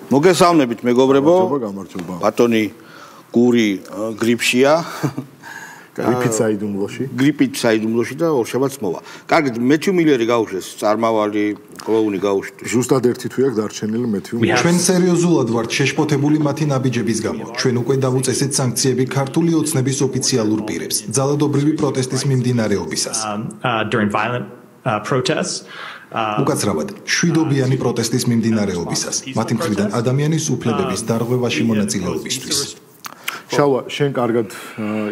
მოგესალმებით მეგობრებო. გამარჯობა. ბატონი გური გრიპშია. გრიპით საიდუმლოში და ორშაბათს მოვა. კარგით, მეთიუ მილერი გაუშვეს, წარმავალი კლოუნი გაუშვეს. ზუსტად ერთი თვე აქვს დარჩენილი მეთიუ. ჩვენ სერიოზულად ვართ შეშფოთებული მათი ნაბიჯების გამო. ჩვენ უკვე დავუწესეთ სანქციები ქართული ოცნების ოფიციალურ პირებს, ძალადობრივი პროტესტის მიმდინარეობისას. უკაცრავად, შვიდობიანი პროტესტის მიმდინარეობისას, მათი მხრიდან ადამიანის უფლებების დარღვევაში მონაწილეობისთვის. შალვა, შენ კარგად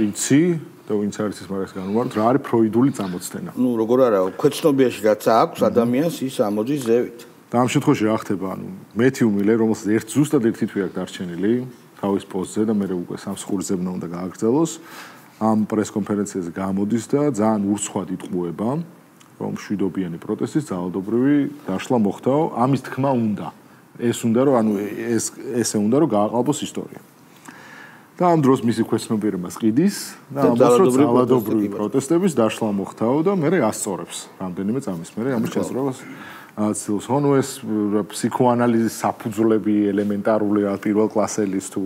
იცი და ვინც არის ის მაგას განვარდ, რა არის ფროიდული წამოცდენა? ნუ როგორ არა, ქვეცნობიაში რაც აქვს ადამიანს ის ამოდის ზევით. და ამ შემთხვევაში რა ხდება, მეთიუ მილერი, რომელსაც ზუსტად ერთი თვე აქვს დარჩენილი თავის პოსტზე და მე უკვე სამსხურზებნა უნდა გააგრძელოს, ამ პრესკონფერენციაზე გამოდის და ძალიან ურცხვად იტყუება, რომ შვიდობიანი პროტესტის ძალადობრივი დაშლა მოხდაო, ამის თქმა უნდა. ეს უნდა რომ ესე უნდა რომ გააყალბოს ისტორია. და ამ დროს მისი ქვეცნობიერება სყიდის და ამას რომ ძალადობრივი პროტესტების დაშლა მოხდაო და მე ასწორებს რამდენიმე წამის მერე ამის შესწრებას აცილს ხონუ ეს ფსიქოანალიზის საფუძვლები ელემენტარული პირველ კლასელის თუ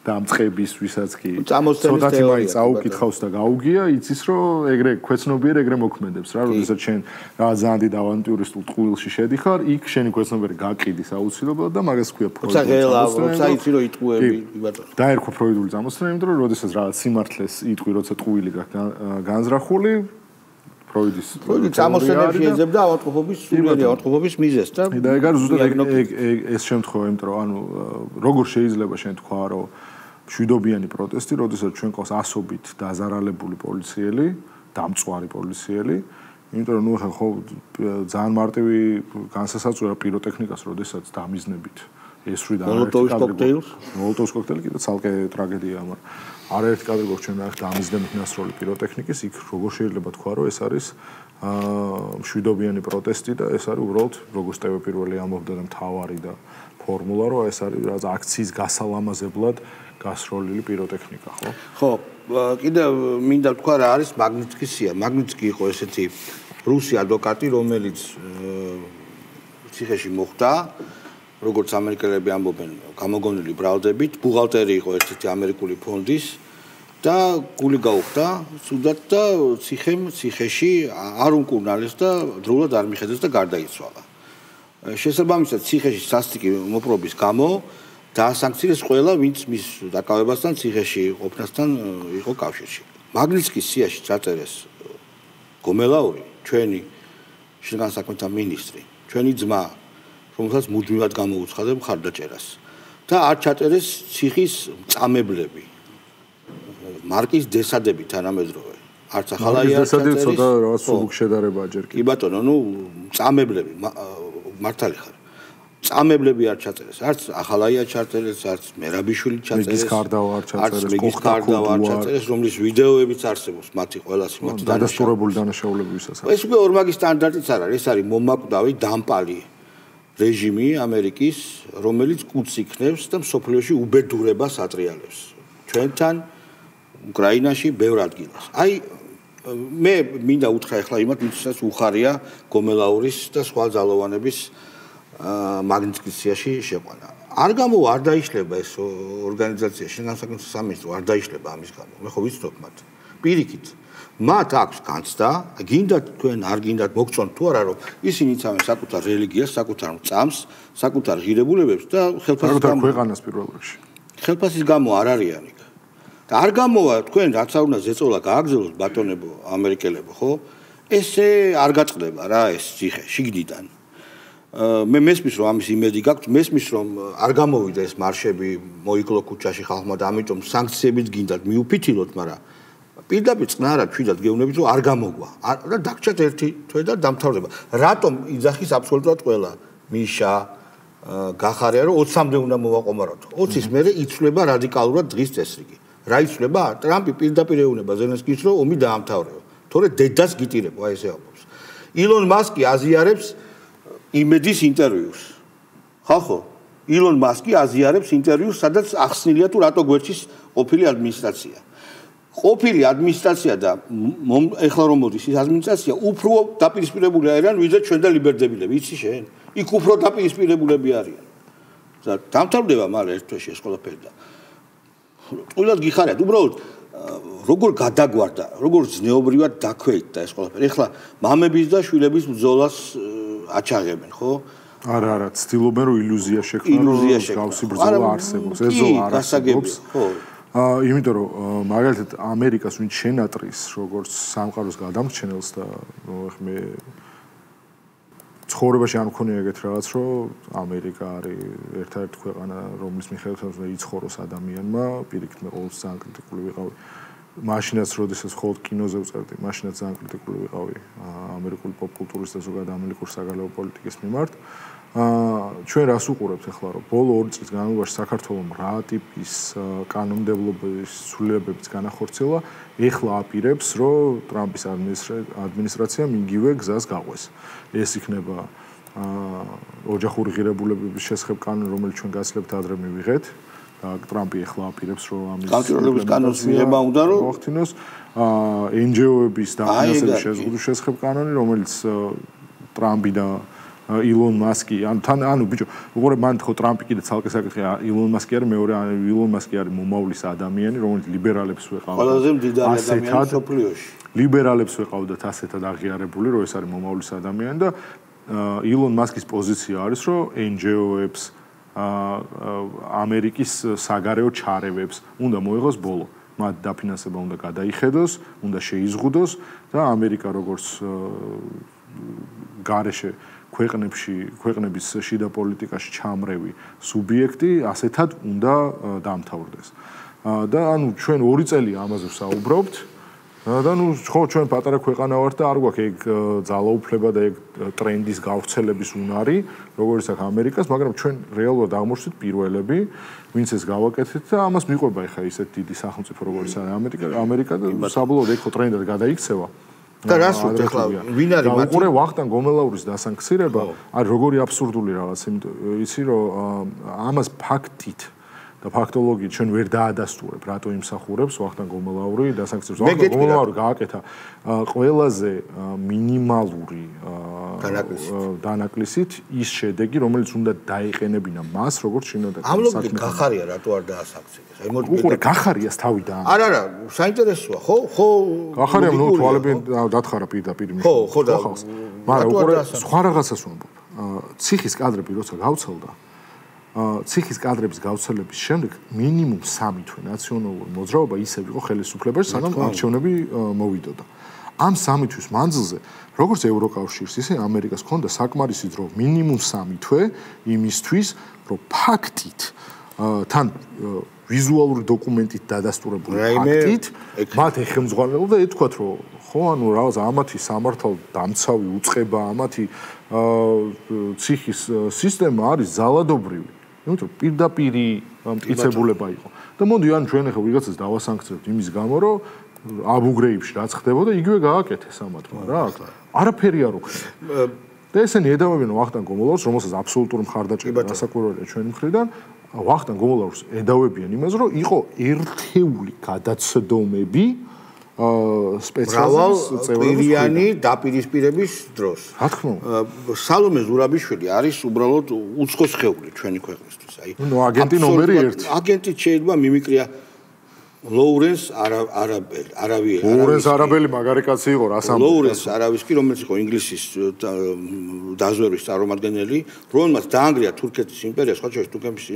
დამწყების ვისაც კი ცოტათი მაინც აუკითხავს და გაუგია იცის რომ ეგრე ქვეცნობიერ ეგრე მოქმედებს რა როდესაც შენ რა ძალიან დიდ ავანტიურისტულ ტყუილში შედიხარ იქ შენი ქვეცნობიერი გაყიდის აუცილებლად და მაგას ქვია როცა იცი რომ იტყუები ბატონო დაერქვა ფროიდული წამოსწრება იმიტომ რომ როდესაც რაღაც სიმართლეს იტყვი როცა ტყუილი განზრახული ფროიდის წამოსწრებაში ეძებდა ავადმყოფობის სულიერი ავადმყოფობის მიზეზს და ეგ არის ზუსტად ეს შემთხვევა იმიტომ რომ ანუ როგორ შეიძლება შენ თქვა რომ შვიდობიანი პროტესტი როდესაც ჩვენ ყავს ასობით დაზარალებული პოლიციელი დამწვარი პოლიციელი იმიტომ რომ ნუ ხო ძალიან მარტივი განსასაზღვრა პიროტექნიკას როდესაც დამიზნებით ესვრი და მოლოტოვის კოქტეილი კიდე ცალკე ტრაგედია მაგრამ არაერთი კადრი გვაქვს ჩვენ აქ დამიზნებით ნასროლი პიროტექნიკის იქ როგორ შეიძლება თქვა რომ ეს არის მშვიდობიანი პროტესტი და ეს არის უბრალოდ როგორც ტევე პირველი ამბობდა და მთავარი და ფორმულა რომ ეს არის რაღაც აქციის გასალამაზებლად გასროლილი პიროტექნიკა ხო? ხო, კიდე მინდა თქვა რა არის მაგნიტსკის სია. მაგნიტსკი იყო ესეთი რუსი ადვოკატი, რომელიც ციხეში მოხვდა, როგორც ამერიკელები ამბობენ, გამოგონილი ბრალდებით, ბუღალტერი იყო ერთ-ერთი ამერიკული ფონდის და გული გაუხდა, სუდად და ციხეში არ უმკურნალეს და დროულად არ მიხედეს და გარდაიცვალა. შესაბამისად, ციხეში სასტიკი მოპყრობის გამო დაასანქცირეს ყველა, ვინც მის დაკავებასთან ციხეში ყოფნასთან იყო კავშირში. მაგნიტსკის სიაში ჩაწერეს გომელაური, ჩვენი შინაგან საქმეთა მინისტრი, ჩვენი ძმა, რომელსაც მუდმივად გამოუცხადა მხარდაჭერას. და არ ჩაწერეს ციხის წამებლები. მარკის დესადები თანამედროვე. არც ახალაია ჩაწერეს. ცოტა რაღაც სუბუქ შედარებაა ჯერ კი. კი ბატონო, ნუ წამებლები მართალი ხარ. წამებლები არ ჩაწერეს, არც ახალაია ჩაწერეს, არც მერაბიშვილი ჩაწერეს. მეგის კარდავა არ ჩაწერეს, კოხკარდავა არ ჩაწერეს, რომლის ვიდეოებიც არსებობს მათი ყველას მათი დადასტურებული დანაშაულებისას. ეს უკვე ორმაგის სტანდარტიც არ არის, ეს არის მომაკვდავი დამპალი რეჟიმი ამერიკის, რომელიც კუდს იქნევს და მსოფლიოში უბედურებას ატრიალებს. ჩვენთან უკრაინაში ბევრ ადგილას. აი მე მინდა უთხრა ახლა იმათ, ვისაც უხარია გომელაურის და სხვა ძალოვანების მაგნიტსკის სიაში შეყვანა. არ დაიშლება ეს ორგანიზაცია, შინაგან საქმეთა სამინისტრო არ დაიშლება ამის გამო. მე ხო ვიცნობ მათ. პირიქით. მათ აქვს განცდა, გინდათ თქვენ არ გინდათ მოგწონთ თუ არა, რომ ისინი იცავენ საკუთარ რელიგიას, საკუთარ წამს, საკუთარ ღირებულებებს და ხელფასის გამო ქვეყანას პირველ რიგში. ხელფასის გამო არ არიან იქ. და არ გამოვა თქვენ რაც არ უნდა ზეწოლა გააგრძელოს ბატონებო ამერიკელებო, ხო? ესე არ გაწყდება რა ეს ციხე შიგნიდან. მე მესმის რომ ამის იმედი გაქვს, მესმის რომ არ გამოვიდა ეს მარშები, მოიკლო ქუჩაში ხალხმა და ამიტომ სანქციებიც გინდათ მიუფითილოთ, მაგრამ პირდაპირ წყნარად ჩვიდად გეუბნებით რომ არ გამოგვა. და დაგჭათ ერთი თვე და დამთავრდება. რატომ იძახის აბსოლუტურად ყველა? მიშა გახარია რომ 20-მდე უნდა მოვაყომაროთ. 20-ის მერე იცვლება რადიკალურად დღის წესრიგი. რა იცვლება? ტრამპი პირდაპირ ეუბნება ზელენსკის რომ ომი დაამთავრებო. თორე დედას გიტირებო, აი ესე ამბობს. ილონ მასკი აზიარებს იმედის ინტერვიუს. ხო? ილონ მასკი აზიარებს ინტერვიუს, სადაც ახსნილია თუ რატო გვერდჩის ყოფილი ადმინისტრაცია. ყოფილი ადმინისტრაცია და ეხლა რომ მოდის ის ადმინისტრაცია უფრო დაპირისპირებული არიან ვიდრე ჩვენ და ლიბერდებილები, იცი შენ? იქ უფრო დაპირისპირებულები არიან. დამთავრდება მალე ერთ თვეში ეს ყველაფერი და ყველად გიხარიათ უბრალოდ როგორ გადაგვარდა, როგორ ზნეობრივად დაქვეითდა ეს ყველაფერი. ეხლა მამების და შვილების ბრძოლას აჩაღებენ, ხო? არა, ცდილობენ რომ ილუზია შექმნან, რომ გავსი ბრძოლა არსებობს, ეს ზოლა არ არსებობს. ხო. იმიტომ რომ მაგალითად ამერიკას ვინც შენატრის როგორც სამყაროს გადამრჩენელს და მე ცხოვრებაში არ მქონია ეგეთ რაღაც რომ ამერიკა არის ერთ-ერთი ქვეყანა რომლის მიხედვითაც იცხოვროს ადამიანმა პირიქით მე ყოველთვის ძალიან კრიტიკული ვიყავი მაშინაც როდესაც მხოლოდ კინოზე ვწერდი მაშინაც ძალიან კრიტიკული ვიყავი ამერიკული პოპკულტურის და ზოგადად ამერიკული საგარეო პოლიტიკის მიმართ ჩვენ რას უყურებთ ახლა რომ ბოლო 2 წლის განმავლობაში საქართველოს რა ტიპის კანონმდებლობის ცვლილებებიც განახორციელა ეხლა აპირებს რომ ტრამპის ადმინისტრაციამ იგივე გზას გაყვეს ეს იქნება ოჯახური ღირებულებების შესახებ კანონი რომელიც ჩვენ გაცლებთ ადრე მივიღეთ ტრამპი ეხლა აპირებს რომ ამის კონტროლების კანონს მიება უნდა რომ მოხდინოს NGO-ების დაფინანსების შეზღუდვის შესახებ კანონი რომელიც ტრამპი და ილონ მასკი ანუ ბიჭო უყურე მან ხო ტრამპი კიდე ცალკე საკითხია ილონ მასკი არის მეორე ილონ მასკი არის მომავლის ადამიანი რომელიც ლიბერალებს ვეყავდა ყველაზე მდიდარი ადამიანი სოფლიოში ლიბერალებს ვეყავდათ ასეთად აღიარებული რომ ეს არის მომავლის ადამიანი და ილონ მასკის პოზიცია არის რომ NGO-ებს ამერიკის საგარეო ჩარევებს უნდა მოიღოს ბოლო მათ დაფინანსება უნდა გადაიხედოს უნდა შეიზღუდოს და ამერიკა როგორც გარეშე ქვეყნების შიდა პოლიტიკაში ჩამრევი სუბიექტი ასეთად უნდა დამთავრდეს. და ანუ ჩვენ 2 წელი ამაზე ვსაუბრობთ და ნუ ხო ჩვენ პატარა ქვეყანა ვართ და არ გვაქვს ეგ ძალაუფლება და ეგ ტრენდის გავრცელების უნარი, როგორც აქ ამერიკას, მაგრამ ჩვენ რეალურად აღმოჩნდით პირველები, ვინც ეს გავაკეთეთ და ამას მიყვება ხა ისეთ დიდი სახელმწიფო როგორც ამერიკა და საბოლოოდ ეგ ხო ტრენდად გადაიქცევა. და რას ვთქვით ახლა ვინ არის მათი უყურე ვახტანგ გომელაურის დასანქცირება არის როგორი აბსურდული რაღაც იცი რომ ამას ფაქტით და ფაქტოლოგიით ჩვენ ვერ დაადასტურებ რატო იმსახურებს ვახტანგ გომელაური დასანქცირებას ვახტანგ გომელაური გააკეთა ყველაზე მინიმალური დანაკლისით ის შედეგი რომელიც უნდა დაეყენებინა მას როგორც შინაგან ამბობთ გახარია რატო არ დაასანქცირეს უყურე გახარიას თავიდან არა საინტერესოა ხო გახარია ნუ თვალები დათხარა პირდაპირ მის ხო და მაგრამ უყურე სხვა რაღაცას ვამბობ ციხის კადრები როცა გავცელდა ციხის კადრების გავცელების შემდეგ მინიმუმ 3 თვე ნაციონალური მოძრაობა ისევ იყო ხელისუფლებაში სანამ არჩევნები მოვიდოდა ამ 3 თვის მანძილზე როგორც ევროკავშირს ისე ამერიკას ჰქონდა საკმარისი დრო მინიმუმ 3 თვე იმისთვის რომ ფაქტით თან ვიზუალური დოკუმენტით დადასტურებული ფაქტით მათ ეხელმძღვანელობდა ეთქვათ რომ ხო ანუ რაღაც ამათი სამართალ დამცავი უწყება ამათი ციხის სისტემა არის ზალადობრივი იმიტომ რომ პირდაპირი მტკიცებულება იყო და მოდი ან ჩვენ ახლა ვიღაცას დავასანქცირებთ იმის გამო რომ აბუ-გრეიბში რაც ხდებოდა იგივე გააკეთეს ამათმა რა არაფერი არ უხდება და ესენი ედავებიან ვახტანგ გომელაურს რომელსაც აბსოლუტური მხარდაჭერა დასაკვირველია ჩვენი მხრიდან ვახტანგ გომელაურს ედავებიან იმას რომ იყო ერთეული გადაცდომები სპეციალიზმის წევრიანი დაპირისპირების დროს. რა თქმა უნდა. სალომე ზურაბიშვილი არის უბრალოდ უცხო სხეული ჩვენი ქვეყნისთვის. აი, ნუ აგენტი ნომერი 1. აგენტი შეიძლება მიმიკრია ლოურენს არავიელი. ლოურენს არაბელი მაგარი კაცი იყო, რას ამბობ? ლოურენს არავის კი რომელიც იყო ინგლისის დაზვერვის წარმომადგენელი, რომელმაც დაანგრია თურქეთის იმპერია, სხვა შორის თურქეთის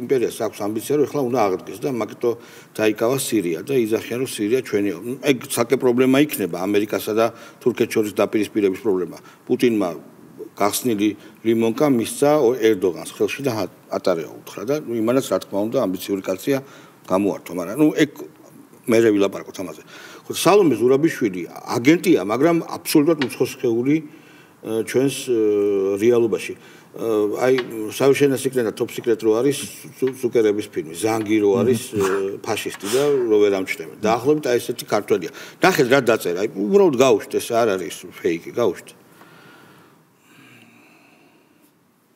იმპერიას აქვს ამბიცია, რომ ეხლა უნდა აღდგეს და მაგიტო დაიკავა სირია და იძახიან, რომ სირია ჩვენია. ეგ საკე პრობლემა იქნება ამერიკასა და თურქეთს შორის დაპირისპირების პრობლემა. პუტინმა გახსნილი ლიმონკა მისცა ერდოგანს ხელში და ატარია უთხრა და იმანაც რა თქმა უნდა ამბიციური კაცია გამოართვა, მაგრამ ნუ ეგ მე ვილაპარაკოთ ამაზე. ხო, სალომე ზურაბიშვილი აგენტია, მაგრამ აბსოლუტურად უცხო სხეული ჩვენს რეალობაში. აი, საუშენო სიკრეტი და ტოპ სიკრეტი რო არის სუკერების ფილმი, ზანგი რო არის ფაშისტი და რო ვერ ამჩნევენ. დაახლოებით აი ესეთი ქართველია. ნახეთ რა დაწერა, აი უბრალოდ გაუშვით, ეს არ არის ფეიკი, გაუშვით.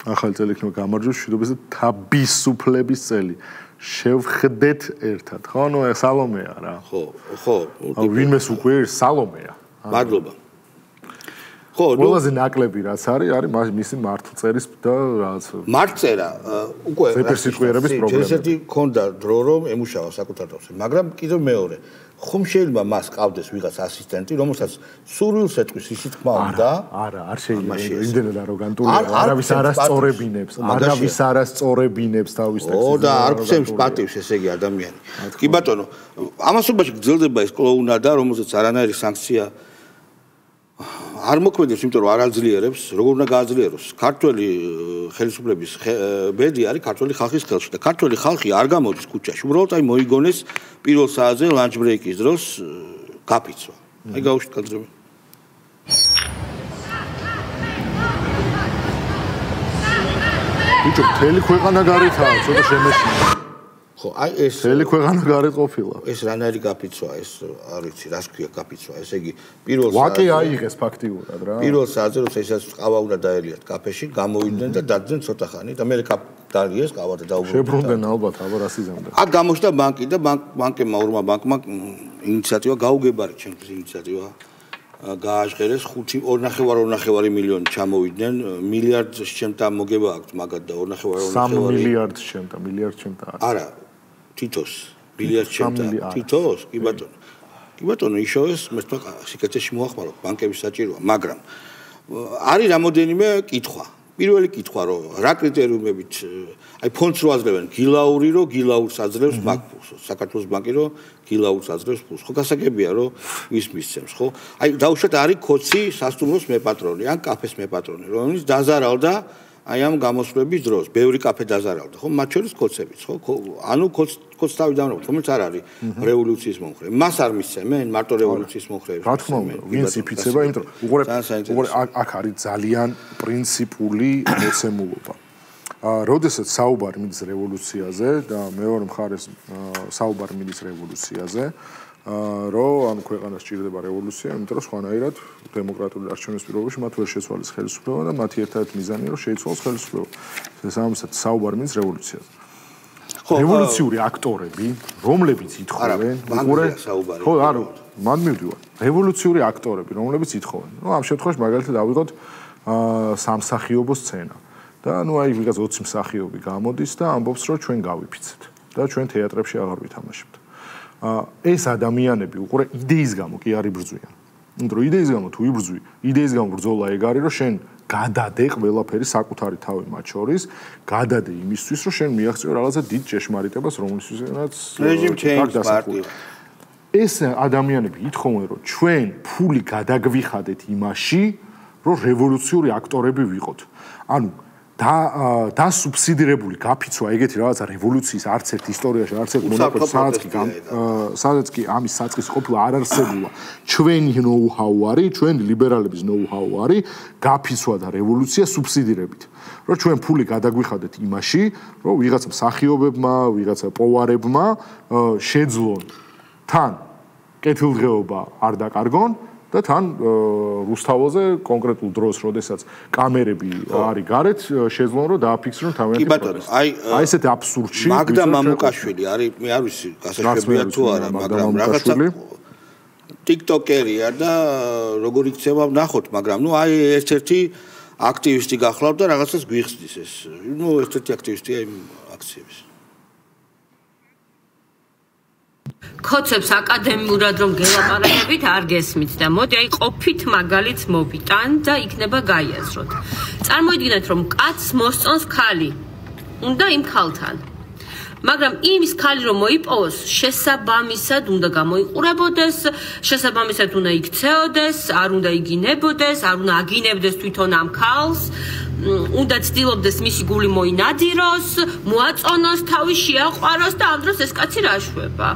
ახალი წელი იქნება გამარჯვების მშვიდობის და თავისუფლების წელი. შევხდეთ ერთად. ხო, ნუ სალომეა რა. ხო. ვინმეს უკვე სალომეა. მადლობა. ხო, ყველაზე ნაკლები რაც არის მისი მართლწერის და რაღაც მართლწერა უკვე ზეპირსიტყვიერების პრობლემა. ესეთი ქონდა დრო რომ ემუშავა საკუთარ თავს, მაგრამ კიდევ მეორე ხომ შეიძლება მას ყავდეს ვიღაც ასისტენტი, რომელსაც სურვილს ეთქვის ისი თქმა უნდა? არა, არ შეიძლება იმდენად აროგანტულია, არავის არასწორებინებს თავის ტექსტზე. ო და არ გცემს პატივს ესე იგი ადამიანი. კი ბატონო, ამასობაში გრძელდება ეს კლოუნადა, რომელზეც არანაირი სანქცია არ მოქმედებს, იმიტომ რომ არ აძლიერებს, როგორ უნდა გააძლიეროს. ქართველი ხელისუფლების ბედი არის ქართველი ხალხის ხელში და ქართველი ხალხი არ გამოდის ქუჩაში. უბრალოდ აი მოიგონეს პირველ საათზე ლანჩ ბრეიკის დროს გაფიცვა. აი გაუშვით კადრები. ბიჭო, მთელი ქვეყანა გარეთაა, ცოტა შემეშინა. ხო, აი ეს მთელი ქვეყანა გარეთ ყოფილა. ეს რანაირი გაფიცვა, ეს არ ვიცი, რას ქვია გაფიცვა, ესე იგი პირველ ვაკე აიღეს ფაქტიურად რა. პირველ საათზე რომ ესაც ყავა უნდა დაელიათ კაფეში, გამოვიდნენ და დადდნენ ცოტა ხანი და მე დალიეს ყავა და დაუბრუნდნენ. შებრუნდნენ ალბათ, აბა რას იზამდა. აქ გამოჩნდა ბანკი და ბანკებმა ორმა ბანკმა ინიციატივა გაუგებარი ჩემთვის ინიციატივა გააჟღერეს 2.5 მილიონი ჩამოვიდნენ მილიარდ შემთა მოგება აქვს მაგათ და 2.5 მილიარდ შემთა არა თითოს მილიარდ შემთა თითოს კი ბატონო იშოვეს მე თქვა სიკეთეში მოახმარო ბანკების საჭიროა მაგრამ არის რამოდენიმე კითხვა პირველი კითხვა რომ რა კრიტერიუმებით აი ფონდს რო აძლევენ გილაური რო გილაურს აძლევს ბანკს საქართველოს ბანკი რო გილაურს აძლევს ფულს ხო გასაგებია რომ ვის მისცემს ხო აი დაუშვათ არის კოცი სასტუმროს მეპატრონი ან კაფეს მეპატრონი რომელიც დაზარალდა აი ამ გამოსვლების დროს ბევრი კაფე დაზარალდა ხო მათ შორის კოცებიც ხო ანუ კოც თავი დამრობ რომელიც არ არის რევოლუციის მომხრე მას არ მისცემენ მარტო რევოლუციის მომხრეებს რა თქმა უნდა ვინც იფიცება იმიტომ უყურე აქ არის ძალიან პრინციპული მოცემულობა როდესაც საუბარი მიდის რევოლუციაზე და მეორე მხარეს საუბარი მიდის რევოლუციაზე რომ ამ ქვეყანას სჭირდება რევოლუცია, იმიტომ რომ სხვანაირად დემოკრატიული არჩევნების პირობებში მათ ვერ შეცვალეს ხელისუფლება და მათი ერთადერთი მიზანია რომ შეიცვალოს ხელისუფლება. შესაბამისად საუბარი მიდის რევოლუციაზე. რევოლუციური აქტორები, რომლებიც ითხოვენ, ხო, არა, მან მივდივარ. რევოლუციური აქტორები, რომლებიც ითხოვენ. ნუ ამ შემთხვევაში მაგალითად ავიღოთ სამსახიობო სცენა. და ნუ აი ვიღაც 20 მსახიობი გამოდის და ამბობს რომ ჩვენ გავიფიცეთ და ჩვენ თეატრებში აღარ ვითამაშებთ. ეს ადამიანები უყურე იდეის გამო კი არ იბრძვიან. იმიტომ რომ იდეის გამო თუ იბრძვი, იდეის გამო ბრძოლა ეგ არის რომ შენ გადადე ყველაფერი საკუთარი თავი მათ შორის, გადადე იმისთვის რომ შენ მიაღწიო რაღაცა დიდ ჭეშმარიტებას, რომლისთვისაც რეჟიმ ჩეინჯ პარტია. ეს ადამიანები ითხოვენ რომ ჩვენ ფული გადაგვიხადეთ იმაში, რომ რევოლუციური აქტორები ვიყოთ. ანუ და სუბსიდირებული გაფიცვა ეგეთი რაღაცა რევოლუციის არც ერთ ისტორიაში არც ერთ მონაკვეთში სადაც კი ამის საწყისი ყოფილა არ არსებულა ჩვენი ნოუ-ჰაუ არის ჩვენი ლიბერალების ნოუ-ჰაუ არის გაფიცვა და რევოლუცია სუბსიდირებით რომ ჩვენ ფული გადაგვიხადეთ იმაში რომ ვიღაცა მსახიობებმა ვიღაცა პოვარებმა შეძლონ თან კეთილდღეობა არ დაკარგონ და თან რუსთაველზე კონკრეტულ დროს, როდესაც კამერები არის გარეთ, შეძლონ რომ დააფიქსირონ თავიანთი პროტესტი. აი ესეთი აბსურდში მაგდა მამუკაშვილი არის, მე არ ვიცი, გასაშვებია თუ არა, მაგრამ რაღაცა TikToker-ია და როგორ იქცევა ვნახოთ, მაგრამ ნუ აი ერთ-ერთი აქტივისტი გახლავთ და რაღაცას გვიხსნის ეს. ნუ ერთ-ერთი აქტივისტია იმ აქციების. კოცებს აკადემიურად რომ გელაპარაკებით არ გესმით და მოდი აი ყოფით მაგალითს მოვიტან და იქნება გაიაზროთ. წარმოიდგინეთ რომ კაცს მოსწონს ქალი. უნდა იმ ქალთან. მაგრამ იმის ქალი რომ მოიპოვოს, შესაბამისად უნდა გამოიყურებოდეს, შესაბამისად უნდა იქცეოდეს, არ უნდა იგინებოდეს, არ უნდა აგინებდეს თვითონ ამ ქალს. უნდა ცდილობდეს მისი გული მოინადიროს, მოაწონოს, თავი შეაყვაროს და ამ დროს ეს კაცი რა შვება.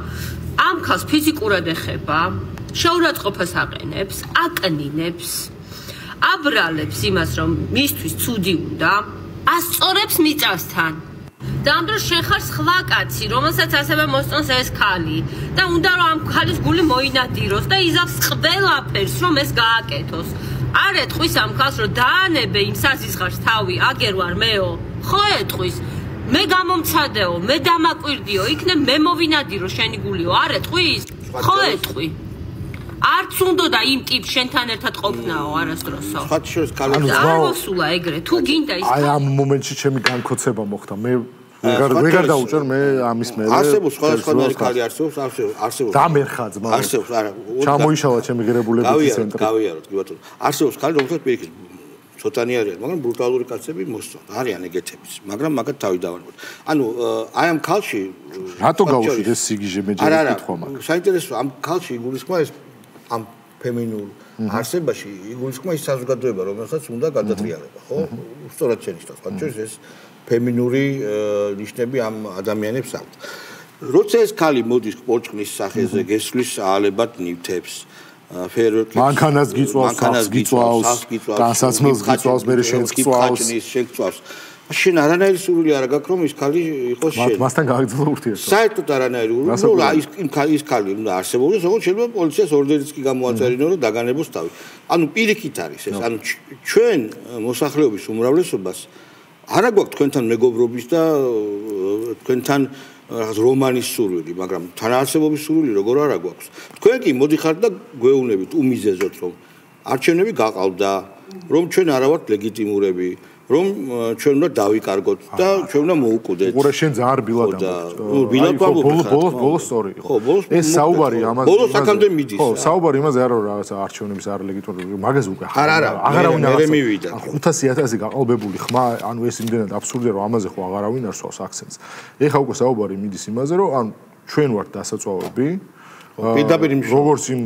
ამ ქალს ფიზიკურად ეხება, შეურაცხყოფას აყენებს, აკნინებს, აბრალებს იმას, რომ მისთვის ცუდი უნდა, ასწორებს მიწასთან. და ამ დროს შენ ხარ სხვა კაცი, რომელსაც ასევე მოსწონს ეს ქალი და უნდა რომ ამ ქალის გული მოინადიროს და იზავს ყველაფერს, რომ ეს გააკეთოს. არ ეთყვის ამ ქალს, რომ დაანებე იმ საზისხარს თავი, აგერ ვარ მეო, ხო ეთყვის. მე გამომცადეო, მე დამაკვირდიო, იქნებ მე მოვინადირო შენი გულიო, არ ეთყვის? ხო ეთყვი. არც უნდა და იმ ტიპს შენთან ერთად ყოფნაო არასდროსო. სხვათა შორის ქალი არ მოსულა ეგრე. თუ გინდა ის აი ამ მომენტში ჩემი განხოცება მოხდა. მე ვეღარ დაუჭერ მე ამის მერე. არსებობს სხვადასხვანაირი ქალი არსებობს. დამერხა ძმა. არსებობს არა. ჩამოიშალა ჩემი ღირებულების ცენტრი. გავიაროთ კი ბატონო. არსებობს ქალი რომელსაც პირიქით ცოტანი არიან, მაგრამ ბრუტალური კაცები მოსწონთ. არიან ეგეთებიც, მაგრამ მაგათ თავი დავანებოთ. ანუ აი ამ ქალში რატო გავუშვით ეს სიგიჟე მე ჯერ კითხვა მაქვს. საინტერესო ამ ქალში იგულისხმა ეს ამ ფემინურ არსებაში იგულისხმა ის საზოგადოება, რომელსაც უნდა გადატრიალება, ხო? სწორად შენიშნავს, ხანჯერ ეს ფემინური ნიშნები ამ ადამიანებს აქვს. როცა ეს ქალი მოდის პორჭყნის სახეზე, გესვლის აალებად ნივთებს, ფერვერკებს, მანქანას გიწვავს, განსაცმელს გიწვავს, მე შენს გიწვავს. შენ არანაირი სურვილი არ გაქვს რომ ის ქალი იყოს შენ. მასთან გააგრძელო ურთიერთობა. საერთოდ არანაირი. ის ქალი უნდა არსებობდეს, როგორც შეიძლება პოლიციას ორდერიც კი გამოაწერინო რომ დაგანებოს თავი. ანუ პირიქით არის ეს. ანუ ჩვენ მოსახლეობის უმრავლესობას არა გვაქვს თქვენთან მეგობრობის და თქვენთან რაღაც რომანის სურვილი, მაგრამ თანაარსებობის სურვილი როგორ არა გვაქვს. თქვენ კი მოდიხართ და გვეუბნებით უმიზეზოთ რომ არჩევნები გაყავდა, რომ ჩვენ არა ვართ ლეგიტიმურები, რომ ჩვენ უნდა დავიკარგოთ და ჩვენ უნდა მოუკვდეთ. უყურე შენ ძალიან რბილად ბოლოს სწორი. ხო, ბოლოს ეს საუბარი ამაზე. ბოლოს აქამდე მიდის. ხო, საუბარი იმაზე არა რომ რაღაცა არჩევნების არ ლეგიტიმური, მაგაზე უკვე აღარავინ მივიდა. 500,000 გაყალბებული ხმა, ანუ ეს იმდენად აბსურდია რომ ამაზე ხო აღარავინ არ სვავს აქცენტს. ეხა უკვე საუბარი მიდის იმაზე რომ ან ჩვენ ვართ დასაწვავები როგორც იმ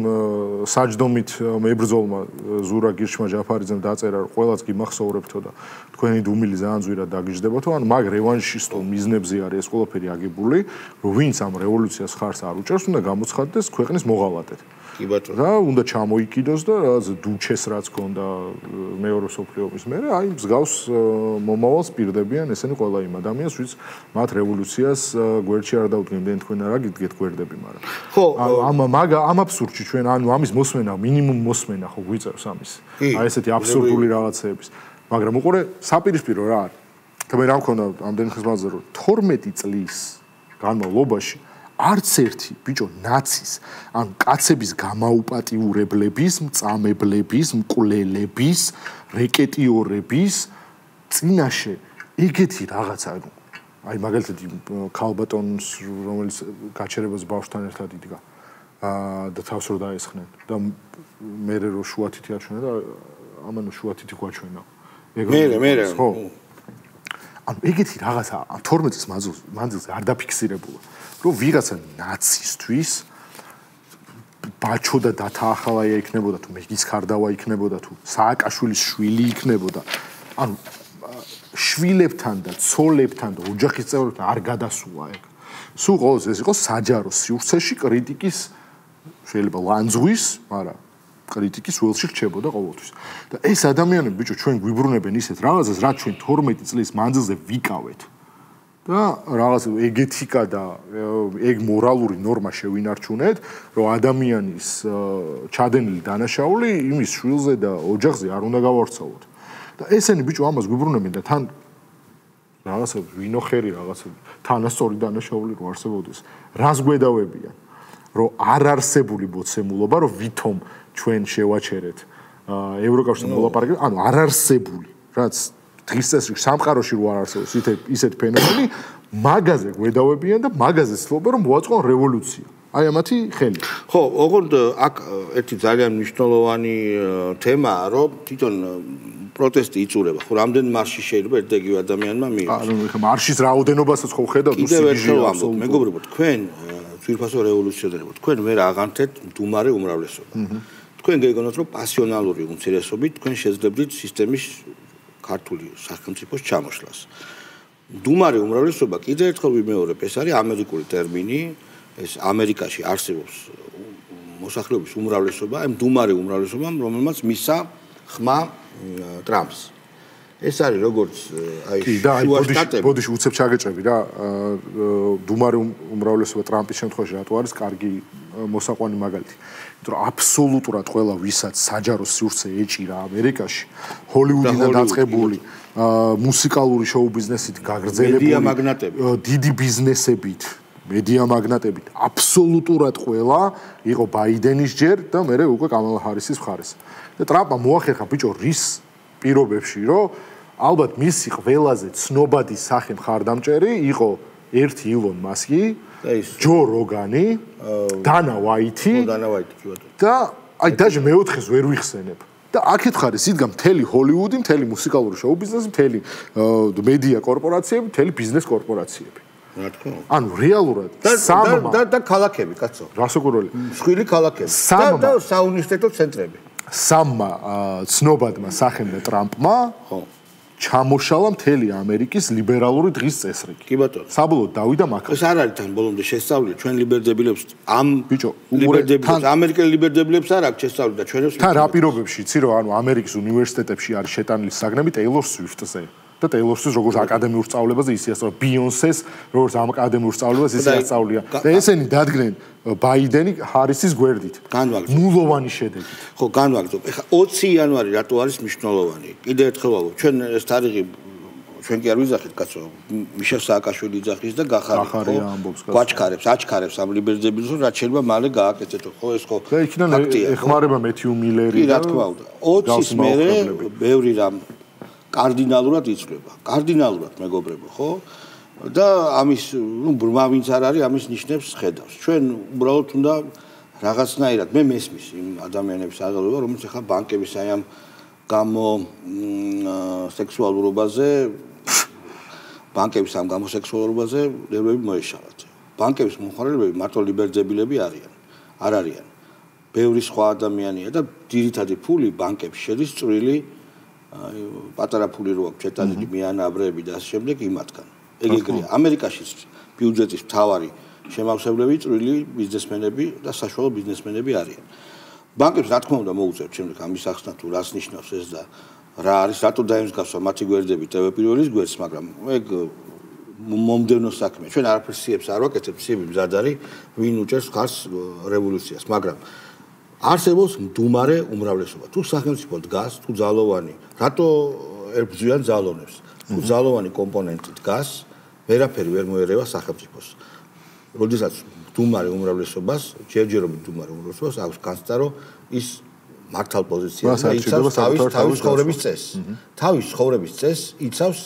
საჯდომით მებრძოლმა ზურა გირშმა ჯაფარიძემ დაწერა რომ ყველაც გიმახსოვრებთო და თქვენი დუმილი ძალიან ძვირად დაგიждდებათო ან მაგ რევანშისტულ მიზნებზე არის ეს ყველაფერი აგებული რომ ვინც ამ რევოლუციას ხარს არ უჭერს უნდა გამოცხადდეს ქვეყნის მოღალატედ კი ბატონო და უნდა ჩამოიკიდოს და რაღაც დუჩეს რაც ქონდა მეორე მსოფლიო ომის მერე აი მსგავს მომავალს პირდებიან ესენი ყველა იმ ადამიანს ვინც მათ რევოლუციას გვერდში არ დაუდგენდნენ თქვენ რა გიდგეთ გვერდები მაგრამ ხო ამ აბსურდში ჩვენ ანუ ამის მოსმენა მინიმუმ მოსმენა ხო გვიწევს ამის აი ესეთი აბსურდული რაღაცეების მაგრამ უყურე საპირისპირო რა არის და მე რა მქონდა ამდენი ხნის მანძილზე რომ 12 წლის განმავლობაში არც ერთი ბიჭო ნაცის ან კაცების გამაუპატიურებლების, მწამებლების, მკვლელების, რეკეტიორების წინაშე ეგეთი რაღაცა ანუ აი მაგალითად ქალბატონს რომელიც გაჩერებას ბავშვთან ერთად იდგა და თავს რო დაესხნენ და მე რო შუათითი აჩვენა და ამან შუათითი გვაჩვენა მე ხო ანუ ეგეთი რაღაცა 12 წლის მანძილზე არ დაფიქსირებულა რომ ვიღაცა ნაცისტვის ბაჩო და დათაახალაია იქნებოდა თუ მეგის ხარდავა იქნებოდა თუ სააკაშვილის შვილი იქნებოდა ანუ შვილებთან და ცოლებთან და ოჯახის წევრებთან არ გადასულა ეგ სულ ყოველთვის ეს იყო საჯარო სივრცეში კრიტიკის შეიძლება ლანძღვის მაგრამ კრიტიკის ველში რჩებოდა ყოველთვის და ეს ადამიანები ბიჭო ჩვენ გვიბრუნებენ ისეთ რაღაცას რაც ჩვენ 12 წლის მანძილზე ვიკავეთ და რაღაც ეგეთიკა და ეგ მორალური ნორმა შევინარჩუნეთ რომ ადამიანის ჩადენილი დანაშაული იმის შვილზე და ოჯახზე არ უნდა გავავრცელოთ და ესენი ბიჭო ამას გვიბრუნებენ და თან რაღაცა ვინოხერი რაღაცა თანასწორი დანაშაული რო არსებობდეს რას გვედავებიან რომ არ არსებული მოცემულობა რომ ვითომ ჩვენ შევაჩერეთ ევროკავშირის მოლაპარაკება ანუ არ არსებული რაც დღის წესრიგში სამყაროში რო არ არსებობს ისეთ ფენომენი მაგაზე გვედავებიან და მაგაზე ცდილობენ რომ მოაწყონ რევოლუცია აი ამათი ხელი ხო ოღონდ აქ ერთი ძალიან მნიშვნელოვანი თემაა რომ თვითონ პროტესტი იწურება ხო რამდენ მარში შეიძლება ერთ-ერთი ადამიანმა მიიღოს ანუ მარშის რაოდენობასაც ხო ხედავთ უსიჯი მეგობრებო თქვენ ძვირფასო რევოლუციონერებო თქვენ ვერ აღანთეთ მდუმარე უმრავლესობა თქვენ გეგონოთ რომ პასიონალური უმცირესობით თქვენ შეძლებდით სისტემის ქართული სახელმწიფოს ჩამოშლას მდუმარე უმრავლესობა კიდევ ერთხელ ვიმეორებ ეს არის ამერიკული ტერმინი ეს ამერიკაში არსებობს მოსახლეობის უმრავლესობა აი მდუმარე უმრავლესობამ რომელმაც მისცა ხმა ტრამპს ეს არის როგორც აი შუა შტატები ბოდიში უცებ ჩაგეჭები რა მდუმარე უმრავლესობა ტრამპის შემთხვევაში რატო არის კარგი მოსაყვანი მაგალითი იმიტომ რომ აბსოლუტურად ყველა ვისაც საჯარო სივრცე ეჭირა ამერიკაში ჰოლივუდიდან დაწყებული მუსიკალური შოუ ბიზნესით გაგრძელებული მედია მაგნატები დიდი ბიზნესებით მედია მაგნატებით აბსოლუტურად ყველა იყო ბაიდენის ჯერ და მერე უკვე კამალა ჰარისის მხარეს. და ტრამპმა მოახერხა ბიჭო რის პირობებში რომ ალბათ მისი ყველაზე ცნობადი სახე მხარდამჭერი იყო ერთი ილონ მასკი, ჯო როგანი, დანა ვაიტი და აი დაჟე მეოთხეს ვერ ვიხსენებ. და აქეთ ხარ ის იდგა მთელი ჰოლივუდი, მთელი მუსიკალური შოუ ბიზნესი, მთელი მედია კორპორაციები, მთელი ბიზნეს კორპორაციები. რა თქმა უნდა. ანუ რეალურად სამმა და ქალაქები, კაცო. რასაკვირველი. მსხვილი ქალაქები და საუნივერსიტეტო ცენტრები. სამმა ცნობადმა სახემდე ტრამპმა ჩამოშალა მთელი ამერიკის ლიბერალური დღის წესრიგი. კი ბატონო. საბოლოოდ დავიდა მაქ. ეს არ არის თან ბოლომდე შესწავლილი ჩვენ ლიბერდებილებს ამ ბიჭო, ლიბერდებილებს ამერიკელ ლიბერდებილებს არ აქვს შესწავლილი და ჩვენებს თან რა პირობებში იცი რომ ანუ ამერიკის უნივერსიტეტებში არის შეტანილი საგნები Taylor Swift-ზე და Taylor Swift როგორც აკადემიურ სწავლებაზე ისე ასწავლა Beyoncé-ს როგორც ამ აკადემიურ სწავლებას ისე ასწავლია და ესენი დადგნენ ბაიდენი ჰარისის გვერდით ნულოვანი შედეგით ხო განვაგრძობ ეხლა 20 იანვარი რატო არის მნიშვნელოვანი კიდე ერთხელ ვამბობ ჩვენ ეს თარიღი ჩვენ კი არ ვიზახეთ კაცო მიშა სააკაშვილი იძახის და გახარი გვაჩქარებს აჩქარებს ამ ლიბერდებილს რომ რაც შეიძლება მალე გააკეთეთო ხო ეს ხო და იქიდან ეხმარება მეთიუ მილერი და რა თქმა უნდა 20-ის მერე ბევრი რამ კარდინალურად იცვლება კარდინალურად მეგობრებო ხო და ამის ნუ ბრმა ვინც არ არის ამის ნიშნებს ხედავს ჩვენ უბრალოდ უნდა რაღაცნაირად მე მესმის იმ ადამიანების აღელვა რომელიც ახლა ბანკების აი ამ გამო სექსუალურობაზე ბანკების ამ გამოსექსუალურობაზე ნერვები მოეშალათ ბანკების მომხმარებლები მარტო ლიბერდებილები არიან არ არიან ბევრი სხვა ადამიანია და ძირითადი ფული ბანკებში შედის წვრილი აი პატარა ფული რო აქვს შეტანილი მიანაბრები და ასე შემდეგ იმათგან ეგ ეგრეა ამერიკაშიც ბიუჯეტის მთავარი შემავსებლები წვრილი ბიზნესმენები და საშუალო ბიზნესმენები არიან ბანკებს რა თქმა უნდა მოუწევთ შემდეგ ამის ახსნა თუ რას ნიშნავს ეს და რა არის რატო დაემსგავსა მათი გვერდები TV პირველის გვერდს მაგრამ ეგ მომდევნო საქმე ჩვენ არაფერს სიებს არ ვაკეთებთ სიები მზად არის ვინ უჭერს ხარს რევოლუციას მაგრამ არსებობს მდუმარე უმრავლესობა თუ სახელმწიფო დგას თუ ძალოვანი რატო ებრძვიან ძალოვნებს თუ ძალოვანი კომპონენტი დგას ვერაფერი ვერ მოერევა სახელმწიფოს როდესაც მდუმარე უმრავლესობას ჯერჯერობით მდუმარე უმრავლესობას აქვს განცდა რომ ის მართალ პოზიციაზე იცავს თავის ცხოვრების წესს თავის ცხოვრების წესს იცავს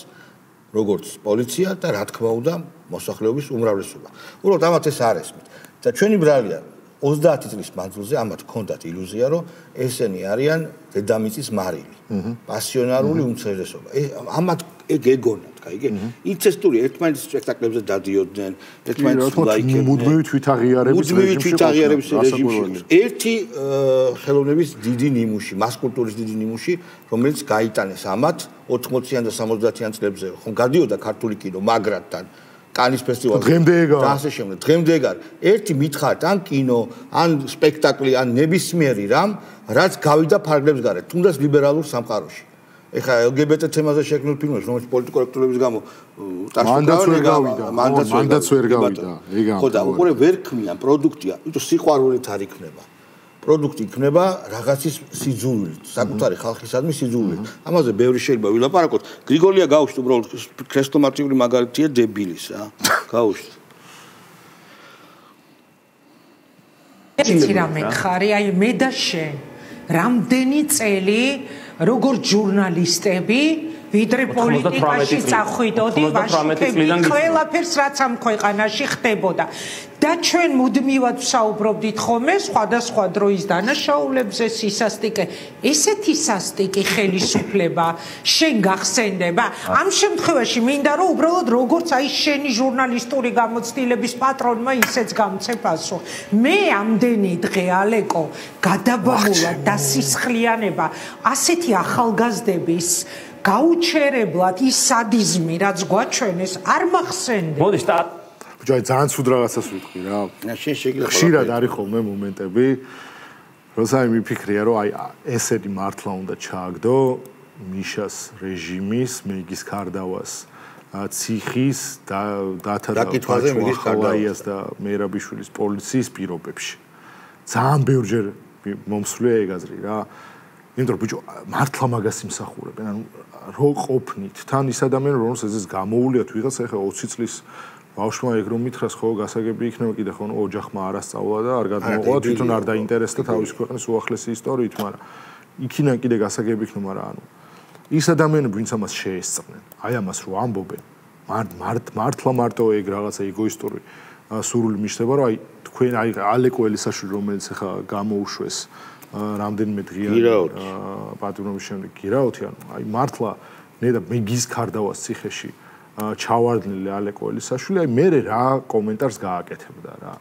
როგორც პოლიცია და რა თქმა უნდა მოსახლეობის უმრავლესობა უბრალოდ ამათ ეს არ ესმით და ჩვენი ბრალია 30 წლის მანძილზე ამათ ჰქონდათ ილუზია რომ ესენი არიან დედამიწის მარილი პასიონარული უმცირესობა ამათ ეგ ეგონათ კაიგე ინცესტური ერთმანეთის სპექტაკლებზე დადიოდნენ ერთმანეთის ლაიქებდნენ მუდმივი თვითაღიარების რეჟიმში ერთი ხელოვნების დიდი ნიმუში მასკულტურის დიდი ნიმუში რომელიც გაიტანეს ამათ 80-იან და 70-იან წლებზე ხომ გადიოდა ქართული კინო მაგრატთან კანის ფესტივალზე და ასე შემდეგ დღემდე ეგ არის ერთი მითხარით ან კინო ან სპექტაკლი ან ნებისმიერი რამ რაც გავიდა ფარგლებს გარეთ თუნდაც ლიბერალურ სამყაროში ეხლა LGBT თემაზე შექმნილ ფილმებს რომელიც პოლიტიკურექტულების გამო მანდაც ვერ გავიდა ხო და უყურე ვერ ქმნიან პროდუქტია იმიტომ სიყვარულით არ იქნება პროდუქტი იქნება რაღაცის სიძულვით, საკუთარი ხალხისადმი სიძულვით. ამაზე ბევრი შეიძლება ვილაპარაკოთ. გრიგოლია გაუშვით უბრალოდ ქრესტომატიური მაგალითია დებილის რა. გაუშვით. ერთი რამე ხარი, აი მე და შენ რამდენი წელი როგორც ჟურნალისტები ვიდრე პოლიტიკაში წახვიდოდი ვაშუქები ყველაფერს რაც ამ ქვეყანაში ხდებოდა და ჩვენ მუდმივად ვსაუბრობდით ხოლმე სხვადასხვა დროის დანაშაულებზე სისასტიკე ესეთი სასტიკი ხელისუფლება შენ გახსენდება ამ შემთხვევაში მინდა რომ უბრალოდ როგორც აი შენი ჟურნალისტური გამოცდილების პატრონმა ისეც გამცე პასუხი მე ამდენი დღე ალეკო გადაბამულად დასისხლიანება ასეთი ახალგაზრდების გაუჩერებლად ის სადიზმი რაც გვაჩვენეს არ მახსენდება მოდი სტარტ ბიჭო ძალიან ცუდ რაღაცას ვიტყვი რა შენ შეგიძლია ხშირად არის ხოლმე მომენტები როცა მიფიქრია რომ აი ესეთი მართლა უნდა ჩააგდო მიშას რეჟიმის მეგის კარდავას ციხის და დათა და პაჩუახალაიას და მერაბიშვილის პოლიციის პირობებში ძალიან ბევრჯერ მომსვლია ეგ აზრი რა იმიტომ რომ ბიჭო მართლა მაგას იმსახურებენ ანუ რო ყოფნით თან ის ადამიანი რომელსაც ეს გამოუვლიათ ვიღაცა ახლა 20 წლის ბავშვმა ეგ რომ მითხრას ხო გასაგები იქნება კიდე ხო ოჯახმა არ ასწავლა და არ გადმოყვა თვითონ არ დაინტერესდა თავის ქვეყნის უახლესი ისტორიით, მაგრამ იქიდან კიდე გასაგები იქნება, მაგრამ ანუ ის ადამიანები ვინც ამას შეესწრნენ, აი ამას რო ამბობენ, მართლა მარტო ეგ რაღაცა ეგოისტური სურვილი მიშდება, რომ აი თქვენ აი ალეკო ელისაშვილი რომელიც ახლა გამოუშვეს რამდენიმე დღიანი პატრონობის შემდეგ გირაოთი, ანუ აი მართლა ნედა მეგის ქარდავას ციხეში ჩავარდნილი ალეკო ელისაშვილი, აი მე რა კომენტარს გააკეთებდა რა.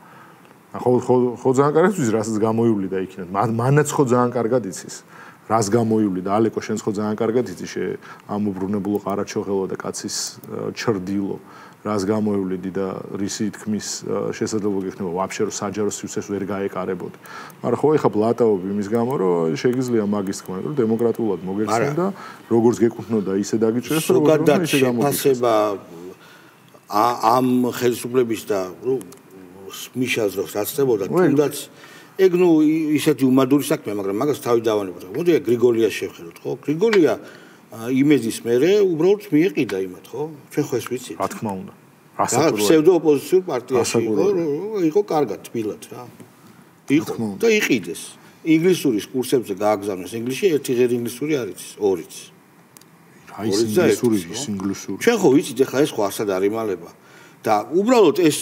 ხო ძალიან კარგად ვიცი რასაც გამოივლიდა იქიდან. მანაც ხო ძალიან კარგად იცის. რას გამოივლიდა ალეკო შენს ხო ძალიან კარგად იცი ამ უბრუნებულო ყარაჩოღელო და კაცის ჩრდილო. რას გამოივლიდი და რისი თქმის შესაძლებლობა გექნება ვაფშე რომ საჯარო სივრცეს ვერ გაეკარებოდი. მაგრამ ხო ეხა ბლატაობ იმის გამო რომ შეგიძლია მაგის თქმა, რომ დემოკრატულად მოგერცენ და როგორც გეკუთვნოდა ისე დაგიჭრეს რომ ისე გამოგიხსება ამ ხელისუფლების და მიშას დროს რაცდებოდა თუნდაც ეგ ნუ ისეთი უმადური საქმეა, მაგრამ მაგას თავი დავანებოთ. მოდი გრიგოლიას შევხედოთ, ხო? გრიგოლია იმედის მერე უბრალოდ მიეყიდა იმათ, ხო? ჩვენ ხო ეს ვიცით. რა თქმა უნდა. ფსევდო ოპოზიციურ პარტიაში იყო კარგად თბილად რა. იყო და იყიდეს. ინგლისურის კურსებზე გააგზავნეს ინგლისში, ერთი ღერ ინგლისური არ იცის, ორიც. აი ის ინგლისური. ჩვენ ხო ვიცით ეხლა ეს ხო ასად არ იმალება. და უბრალოდ ეს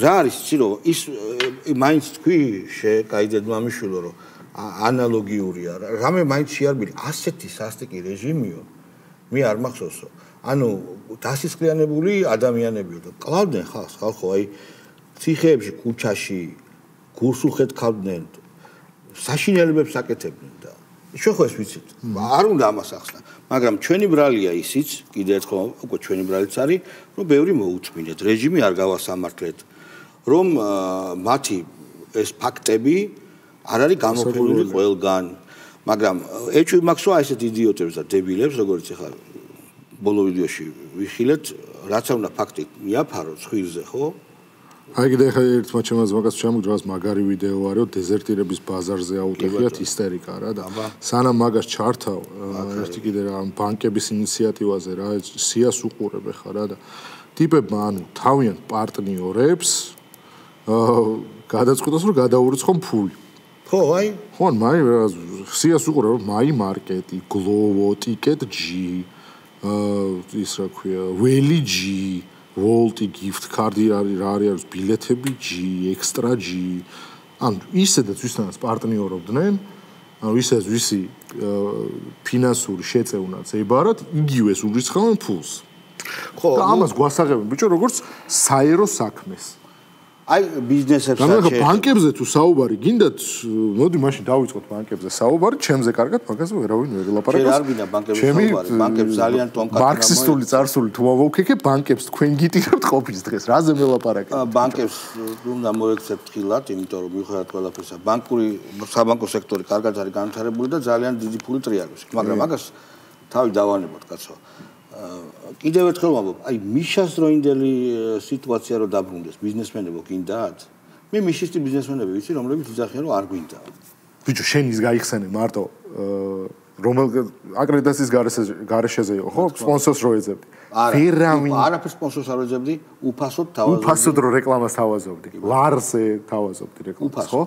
რა არის იცი რომ ის მაინც თქვი შეკაიდეთ მამიშვილო რომ ანალოგიურია რამე მაინც შეარბილი ასეთი სასტიკი რეჟიმიო მე არ მახსოვსო ანუ დასისხლიანებული ადამიანებიო და კლავდნენ ხალხს ხალხო აი ციხეებში ქუჩაში გურსუხეთ ქავდნენ საშინელებებს აკეთებდნენ და ჩვენ ხო ეს ვიცით არ უნდა ამას ახსნა მაგრამ ჩვენი ბრალია ისიც კიდე ერთხელ უკვე ჩვენი ბრალიც არის რომ ბევრი მოუწმინეთ რეჟიმი არ გავასამართლეთ რომ მათი ეს ფაქტები არ არის გამოფენილი ყველგან მაგრამ ეჭვი მაქვს რა ესეთ იდიოტებს და დებილებს როგორც ახლა ბოლო ვიდეოში ვიხილეთ რაც უნდა ფაქტი მიაფარო ცხვირზე ხო აი კიდე ხა ერთმა ჩემს მაგას ჩამოგვიძრას მაგარი ვიდეო არის რომ დეზერტირების ბაზარზე აუტეხიათ ისტერიკა რა და სანამ მაგას ჩართავ ერთი კიდე რა ბანკების ინიციატივაზე რა სიას უყურებ ხა რა და ტიპებმა ანუ თავიანთ პარტნიორებს გადაწყვიტეს რომ გადაურიცხონ ფული ხო აი ხო მაი სიას უყურებ მაი მარკეტი გლოვო ტიკეტ ჯი ის რა ქვია ველი ჯი ვოლტი gift card-ი რა არის ბილეთები G, extra G. ანუ ისედაც ვისთანაც პარტნიორობდნენ, ანუ ისედაც ვისი ფინანსური შეწევნაც ებარათ, იგივეს ურიცხავენ ფულს. ხო, და ამას გვასაღებენ ბიჭო, როგორც საერო საქმეს. აი ბიზნესებს და ბანკებზე თუ საუბარი გინდათ, მოდი მაშინ დავიწყოთ ბანკებზე საუბარი, ჩემზე კარგად მაგაზე ვერავინ ვერ ელაპარაკოს. არ გინდა ბანკებზე საუბარი, ბანკებს ძალიან ტონკატი მარქსისტული წარსული თუ მოვქეკე ბანკებს თქვენ გიტირებთ ყოფის დღეს, რაზე მელაპარაკეთ? ბანკებს უნდა მოექცეთ ხილად, იმიტომ რომ მიუხედავად ყველაფრისა, ბანკური საბანკო სექტორი კარგად არის განვითარებული და ძალიან დიდი ფული ტრიალებს. მაგრამ მაგას თავი დავანებოთ, კაცო. კიდევ ერთხელ ვამბობ, აი მიშას დროინდელი სიტუაცია რო დაბრუნდეს, ბიზნესმენებო გინდათ? მე მიშისტი ბიზნესმენები ვიცი, რომლებიც იძახიან რომ არ გვინდა. ბიჭო, შენ ის გაიხსენე მარტო რომელ აკრედიტაციის გარეშეზე იყო, ხო? სპონსორს რო ეძებდი. ვერავინ არაფერ სპონსორს არ ეძებდი, უფასოდ თავაზობდი. უფასოდ რო რეკლამას თავაზობდი. ლარზე თავაზობდი რეკლამას, ხო?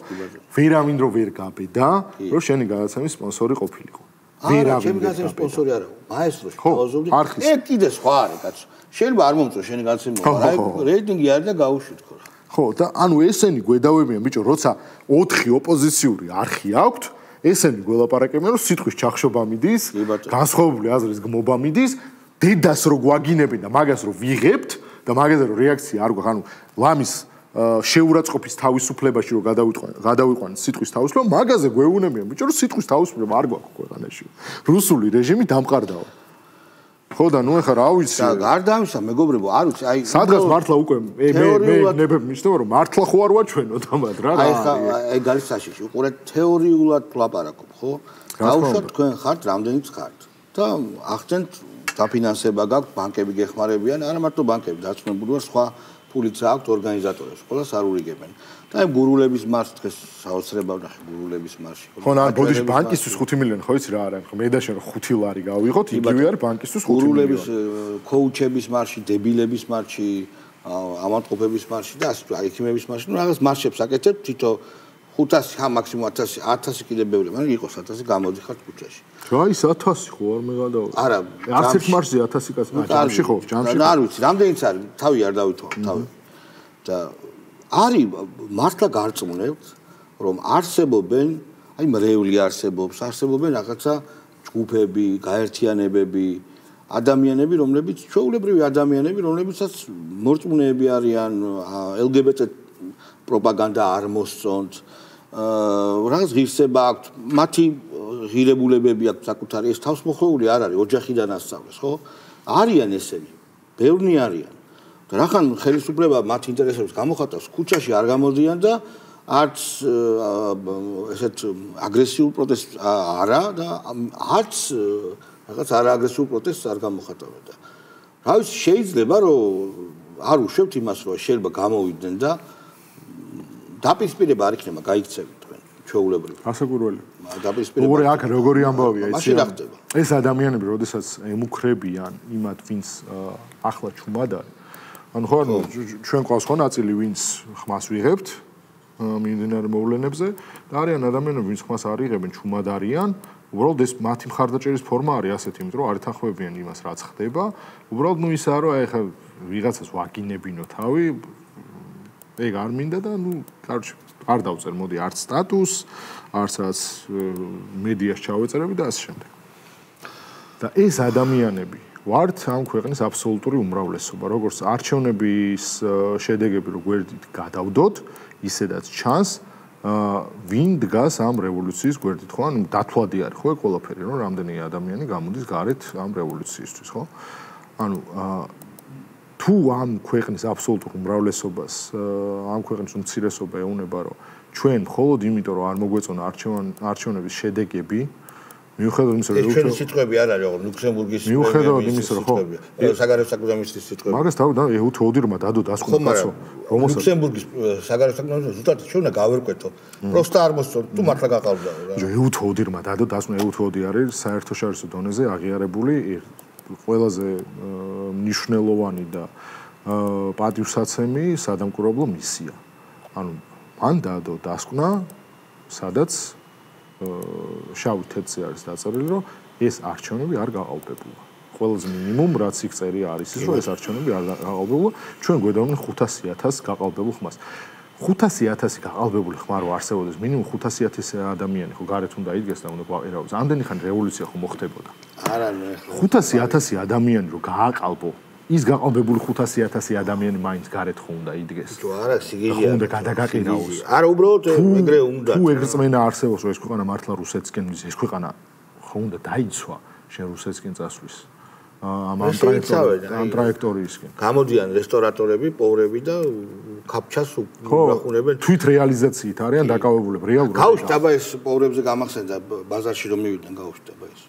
ვერავინ რო ვერ გაბედა, რომ შენი გადაცემის სპონსორი ყოფილიყო. ვერავინ გადაცემის სპონსორი არა, მაესტროში თავაზობდი. ეგ კიდე სხვა არის, კაცო. შეიძლება არ მომწონს შენი გადაცემა, მაგრამ რეიტინგი არის და გაუშვით ხო. ხო, და ანუ ესენი გვედავებიან, ბიჭო, როცა 4 ოპოზიციური არხი აქვთ, ესენი გველაპარაკებიან, რომ სიტყვის ჩახშობა მიდის, განსხვავებული აზრის გმობა მიდის, დედას რო გვაგინებენ და მაგას რო ვიღებთ და მაგაზე რო რეაქცია არ გვაქვს, ანუ ლამის შეურაცხყოფის თავისუფლებაში რო გადავიყვანეთ სიტყვის თავისუფლება, მაგაზე გვეუბნებიან, ბიჭო, რომ სიტყვის თავისუფლება არ გვაქვს ქვეყანაში. რუსული რეჟიმი დამყარდაო. ხო და ნუ ეხა რა ვიცი. არ დამისა მეგობრებო, არ ვიცი, აი სადღაც მართლა უკვე მე ნებებ მიშნდება, რომ მართლა ხო არ ვაჩვენო თამად რა. აი ხა ეგ არის საშიში, უყურეთ თეორიულად ვლაპარაკობ, ხო? გაუშვათ თქვენ ხართ, რამდენიც ხართ. და ახდენთ დაფინანსება გაქვთ, ბანკები გეხმარებიან, არა მარტო ბანკები, დაწნებული ვარ სხვა ფულიც აქვთ ორგანიზატორებს, ყველას არ ურიგებენ. და აი გურულების მარშს დღეს საოცრება ვნახე გურულების მარში. ხო, ან ბოდიში ბანკისთვის 5 მილიონი ხო იცი რა არის? ხო, მე და შენ 5 ლარი გავიღოთ, იგივე არის ბანკისთვის 5 მილიონი. გურულების, ქოუჩების მარში, დებილების მარში, ავადმყოფების მარში და ასე ვთქვათ, ექიმების მარში, რაღაც მარშებს აკეთებ, თითო 500, მაქსიმუმ 1000 კიდე ბევრი, მაგრამ იყოს 1000 გამოდიხარ ქუჩაში. აი 1000 ხო არ მე გადავ. არა, არც ერთ მარშზე 1000 კაცი ჯამში ხო, ჯამში. არ ვიცი, რამდენიც არის, თავი არ დავითვალ, თავი. და არის მართლა გარწმუნებთ, რომ არსებობენ, აი მრევლი არსებობენ რაღაცა ჯგუფები, გაერთიანებები, ადამიანები, რომლებიც ჩვეულებრივი ადამიანები, რომლებიცაც მორწმუნეები არიან, LGBT პროპაგანდა არ მოსწონთ, რაღაც ღირსება აქვთ, მათი ღირებულებები აქვთ საკუთარი, ეს თავსმოხვეული არ არის, ოჯახიდან ასწავლეს, ხო? არიან ესენი, ბევრნი არიან. და რახან ხელისუფლება მათ ინტერესებს გამოხატავს, ქუჩაში არ გამოდიან და არც ესეთ აგრესიულ პროტესტს არა და არც რაღაც არააგრესიულ პროტესტს არ გამოხატავენ და რა ვიცი შეიძლება რომ არ უშვებთ იმას რომ შეიძლება გამოვიდნენ და დაპირისპირება არ იქნება გაიქცევით თქვენ ჩვეულებრივ ასაკურველი დაპირისპირება როგორი აქ როგორი ამბავია იცი ეს ადამიანები როდესაც ემუქრებიან იმათ ვინც ახლა ჩუმად არის ანუ ხო ჩვენ ყავს ხო ნაწილი ვინც ხმას ვიღებთ მიმდინარე მოვლენებზე და არიან ადამიანები ვინც ხმას არ იღებენ ჩუმად არიან უბრალოდ ეს მათი მხარდაჭერის ფორმა არის ასეთი იმიტომ რომ არ ეთანხმებიან იმას რაც ხდება უბრალოდ ნუ ისაა რომ აი ხა ვიღაცას ვაგინებინო თავი ეგ არ მინდა და ნუ კარჩი არ დავწერ მოდი არც სტატუს არც რაც მედიაში ჩავეწერები და ასე შემდეგ და ეს ადამიანები ვართ ამ ქვეყნის აბსოლუტური უმრავლესობა როგორც არჩევნების შედეგები რო გვერდით გადავდოთ ისედაც ჩანს ვინ დგას ამ რევოლუციის გვერდით ხო ანუ დათვლადი არის ხო ყველაფერი რომ რამდენი ადამიანი გამოდის გარეთ ამ რევოლუციისთვის ხო ანუ თუ ამ ქვეყნის აბსოლუტურ უმრავლესობას ამ ქვეყნის უმცირესობა ეუნება რომ ჩვენ მხოლოდ იმიტომ რომ არ მოგვეწონა არჩევნების შედეგები მიუხედავად იმისა რომ ჩვენი სიტყვები არ არის ოღონდ ლუქსემბურგის მიუხედავად იმისა რომ ხო საგარეო საქმეთა სიტყვები მაგას თავი და ეუთოოდირმა დადო დასკვნა კაცო რომელსაც ლუქსემბურგის საგარეო საქმეთა ზუსტად ჩვენ უნდა გავერკვეთო პროსტა არ მოსწონთ თუ მართლა გაყავდა რა ეუთოოდირმა დადო დასკვნა ეუთოოდი არის საერთაშორისო დონეზე აღიარებული ყველაზე მნიშვნელოვანი და პატივსაცემი სადამკვირვებლო მისია ანუ მან დადო დასკვნა სადაც შავი თეთრზე არის დაწერილი რომ ეს არჩევნები არ გაყალბებულა. ყველაზე მინიმუმ რაც იქ წერი არის ის რომ ეს არჩევნები არ გაყალბებულა. ჩვენ გვედავენ 500,000 გაყალბებულ ხმას. 500,000 გაყალბებული ხმა რო არსებობდეს მინიმუმ 500,000 ადამიანი ხო გარეთ უნდა იდგეს და უნდა გვაყერავდეს. ამდენი ხანი რევოლუცია ხო მოხდებოდა. არა 500,000 ადამიანი რო გააყალბო ის გაყალბებული 500,000 ადამიანი მაინც გარეთ ხო უნდა იდგეს. თუ არა სიგიჟე უნდა გადაგაყიდაოს. არა უბრალოდ ეგრე უნდა. თუ ეგრწმენა არსებობს რომ ეს ქვეყანა მართლა რუსეთსკენ მიდის, ეს ქვეყანა ხო უნდა დაიცვა შენ რუსეთსკენ წასვლის. ამ ტრაექტორიისკენ. გამოდიან რესტორატორები, პოვრები და კაფჩას უბრახუნებენ. თვით რეალიზაციით არიან დაკავებულები რეალურად. გავშტაბა ეს პოვრებზე გამახსენდა ბაზარში რომ მივიდნენ გავშტაბა ეს.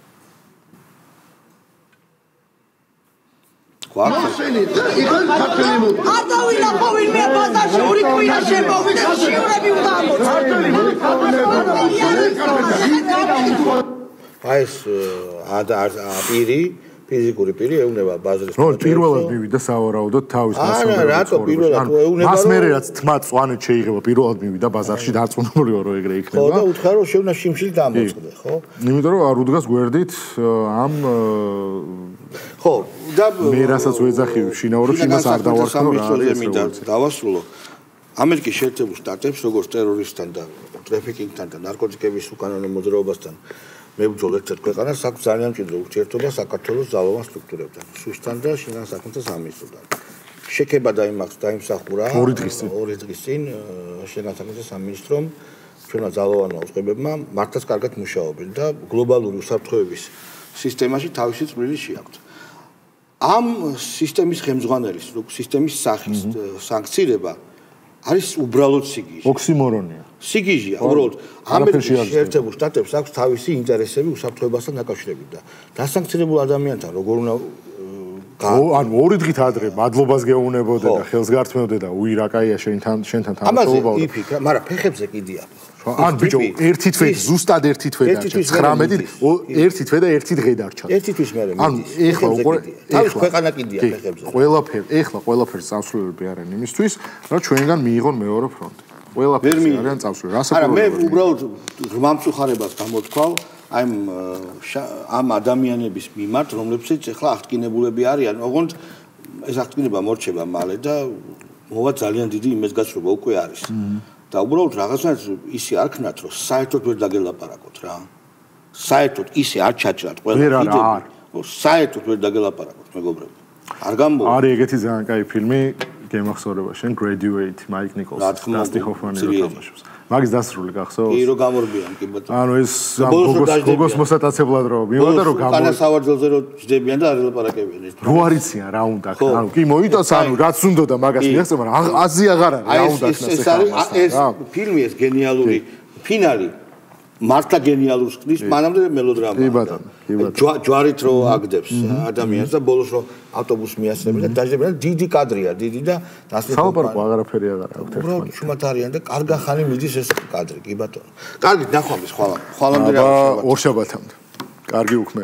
Машины, играют картели мут. არ დავილახო ვინმე ბაზარში ორი კვირა შემოვიდა შიურები უნდა აი ეს აპირი ფიზიკური პირი ეუნება ბაზრის რო პირველად მივიდა სავარაუდოდ თავის მასწავლებლად. არა, რატო პირველად ეუნება მას მერე რაც თმა წვანეთ შეიღება პირველად მივიდა ბაზარში დარწმუნებულიო რომ ეგრე იქნება. ხო და უთხარ რომ შევნა შიმშილი დამოწყდე, ხო? იმიტომ რომ არ უდგას გვერდით ამ ხო და მე რასაც ვეძახი შინაურებში იმას არ დავარქვა რა არის დავასრულო ამერიკის შეერთებულ შტატებს როგორც ტერორისტთან და ტრაფიკინგთან და ნარკოტიკების უკანონო მოძრაობასთან მებრძოლ ერთ-ერთ ქვეყანას აქვს ძალიან მჭიდრო ურთიერთობა საქართველოს ძალოვან სტრუქტურებთან სუსთან და შინაგან საქმეთა სამინისტროსთან შექება დაიმსახურა ორი დღის წინ შინაგან საქმეთა სამინისტრომ ჩვენმა ძალოვანმა უწყებებმა მართლაც კარგად მუშაობენ და გლობალური უსაფრთხოების სისტემაში თავისი წვლილი შეაქვთ. ამ სისტემის ხელმძღვანელის, სისტემის სახის სანქცირება არის უბრალოდ სიგიჟე. ოქსიმორონია. სიგიჟეა, უბრალოდ ამერიკის შეერთებულ შტატებს აქვს თავისი ინტერესები უსაფრთხოებასთან დაკავშირებით და დასანქცირებულ ადამიანთან როგორ უნდა ანუ ორი დღით ადრე მადლობას გეუბნებოდე და ხელს გართმევდე და უირაკაია შენთან თანამშრომლობა. ამაზე იფიქრა, მაგრამ ფეხებზე კიდია. ან ბიჭო, ერთი თვე, ზუსტად ერთი თვე დარჩა. 19 ერთი თვე და ერთი დღე დარჩა. ერთი თვის მერე მიდის. ანუ ეხლა უკვე თავის ქვეყანა კიდია ფეხებზე. ყველაფერი წავსრულები არიან იმისთვის, რომ ჩვენგან მიიღონ მეორე ფრონტი. ყველაფერი არიან წავსრული. არა, მე უბრალოდ ღმამწუხარებას გამოთქვავ ამ ადამიანების მიმართ, რომლებსაც ახლა აღტკინებულები არიან, ოღონდ ეს აღტკინება მორჩება მალე და მოვა ძალიან დიდი იმედგაცრუება უკვე არის. და უბრალოდ რაღაცნაირად ისე არ ქნათ, რომ საერთოდ ვერ დაგელაპარაკოთ რა. საერთოდ ისე არ ჩაჭრათ ყველა კიდევ. საერთოდ ვერ დაგელაპარაკოთ, მეგობრებო. არ გამო. არის ეგეთი ძალიან კაი ფილმი, გემახსოვრება შენ Graduate, Mike Nichols, Dustin Hoffman-ი რო თამაშობს. მაგის დასრული გახსოვს? კი, რო გამორბიან კი ბატონო. ანუ ეს გოგოს მოსატაცებლად რო მივიდა რომ გამორბიან. კანა სავარძელზე რო ჯდებიან და არ ელაპარაკებიან ეს. რო არიციან რა უნდა ქნა. ანუ კი მოიტანს ანუ რაც უნდა და მაგას მიაღწევ, მაგრამ აზი აღარ არის რა უნდა ქნას ეს არის ეს ფილმი ეს გენიალური ფინალი მართლა გენიალურს ხდის, მანამდე მელოდრამა. კი ბატონო, კი ბატონო. ჯვარით რო აგდებს ადამიანს და ბოლოს რო ავტობუსს მიასწრებენ და დაждებიან დიდი კადრია, დიდი და დასწრებული. სალაპარაკო აღარაფერი აღარ აქვს. უბრალოდ შუმათ არიან და კარგახანი მიდის ეს კადრი, კი ბატონო. კარგი, ნახვამდის ხვალამდე რა. ორშაბათამდე. კარგი უქმე.